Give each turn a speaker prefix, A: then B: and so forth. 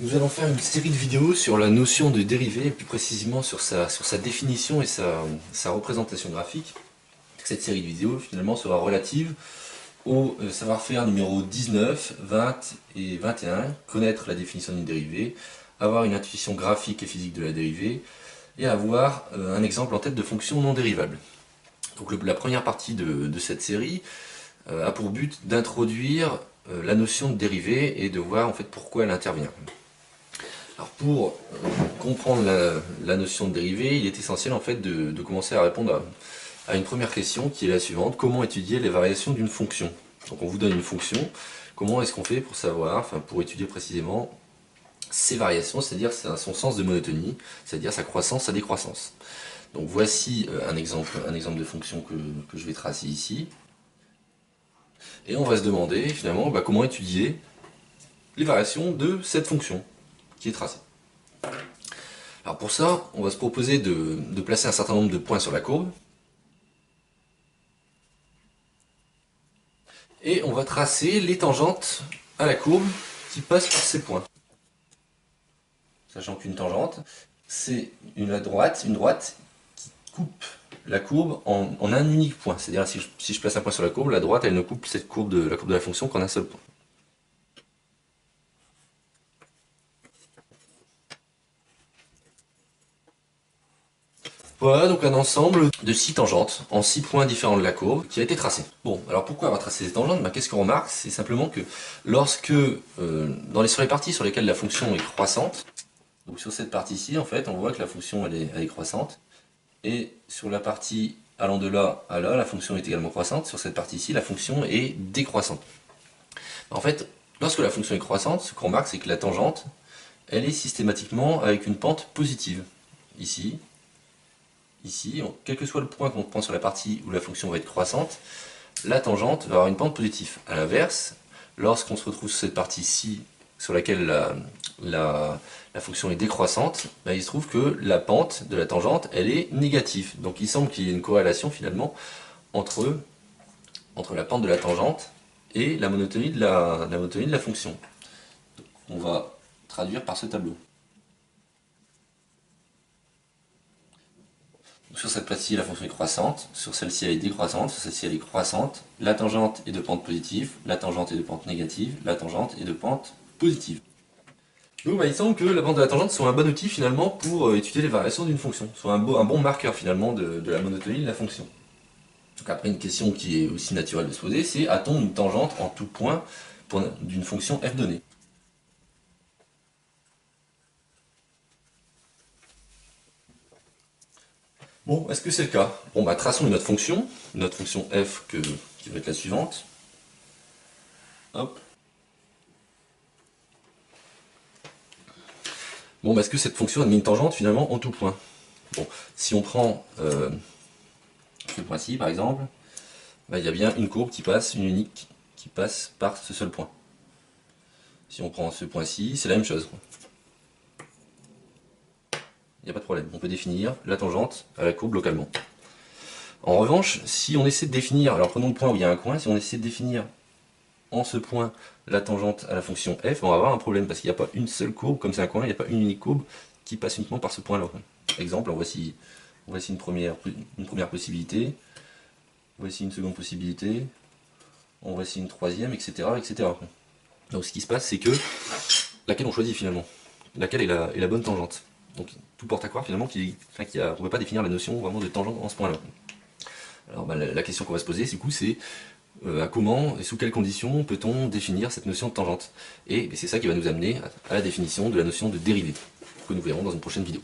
A: Nous allons faire une série de vidéos sur la notion de dérivée, et plus précisément sur sa définition et sa représentation graphique. Cette série de vidéos finalement sera relative au savoir-faire numéro 19, 20 et 21, connaître la définition d'une dérivée, avoir une intuition graphique et physique de la dérivée, et avoir un exemple en tête de fonction non dérivable. Donc la première partie de cette série a pour but d'introduire la notion de dérivée et de voir en fait pourquoi elle intervient. Alors pour comprendre la notion de dérivée, il est essentiel en fait de commencer à répondre à une première question qui est la suivante: comment étudier les variations d'une fonction? Donc on vous donne une fonction, comment est-ce qu'on fait pour savoir, enfin pour étudier précisément ses variations, c'est-à-dire son sens de monotonie, c'est-à-dire sa croissance, sa décroissance. Donc voici un exemple de fonction que je vais tracer ici. Et on va se demander finalement comment étudier les variations de cette fonction qui est tracée. Alors pour ça, on va se proposer de placer un certain nombre de points sur la courbe. Et on va tracer les tangentes à la courbe qui passent par ces points. Sachant qu'une tangente, c'est une droite qui coupe la courbe en un unique point. C'est-à-dire si je place un point sur la courbe, la droite elle ne coupe cette courbe de la fonction qu'en un seul point. Voilà donc un ensemble de 6 tangentes en 6 points différents de la courbe qui a été tracé. Bon, alors pourquoi avoir tracé ces tangentes? Qu'est-ce qu'on remarque? C'est simplement que lorsque, sur les parties sur lesquelles la fonction est croissante, donc sur cette partie-ci, en fait, on voit que la fonction elle est croissante, et sur la partie allant de là à là, la fonction est également croissante. Sur cette partie-ci, la fonction est décroissante. En fait, lorsque la fonction est croissante, ce qu'on remarque, c'est que la tangente, elle est systématiquement avec une pente positive. Ici, quel que soit le point qu'on prend sur la partie où la fonction va être croissante, la tangente va avoir une pente positive. A l'inverse, lorsqu'on se retrouve sur cette partie-ci, sur laquelle la fonction est décroissante, il se trouve que la pente de la tangente, elle est négative. Donc il semble qu'il y ait une corrélation finalement entre la pente de la tangente et la monotonie de la fonction. Donc, on va traduire par ce tableau. Sur cette partie-ci, la fonction est croissante, sur celle-ci elle est décroissante, sur celle-ci elle est croissante, la tangente est de pente positive, la tangente est de pente négative, la tangente est de pente positive. Donc il semble que la pente de la tangente soit un bon outil finalement pour étudier les variations d'une fonction, soit un bon marqueur finalement de la monotonie de la fonction. Donc après une question qui est aussi naturelle de se poser, c'est: a-t-on une tangente en tout point d'une fonction f donnée? Bon, est-ce que c'est le cas? Bon, traçons notre fonction f qui va être la suivante. Hop. Bon, est-ce que cette fonction admet une tangente finalement en tout point? Bon, si on prend ce point-ci par exemple, il y a bien une courbe qui passe, une unique, qui passe par ce seul point. Si on prend ce point-ci, c'est la même chose. Il n'y a pas de problème, on peut définir la tangente à la courbe localement. En revanche, si on essaie de définir, alors prenons le point où il y a un coin, si on essaie de définir en ce point la tangente à la fonction f, on va avoir un problème parce qu'il n'y a pas une seule courbe, comme c'est un coin, il n'y a pas une unique courbe qui passe uniquement par ce point-là. Exemple, voici une première possibilité, voici une seconde possibilité, voici une troisième, etc., etc. Donc ce qui se passe, c'est que laquelle on choisit finalement, laquelle est la bonne tangente. Donc tout porte à croire finalement qu'on ne peut pas définir la notion vraiment de tangente en ce point-là. Alors la question qu'on va se poser, du coup, c'est à comment et sous quelles conditions peut-on définir cette notion de tangente? Et c'est ça qui va nous amener à la définition de la notion de dérivée, que nous verrons dans une prochaine vidéo.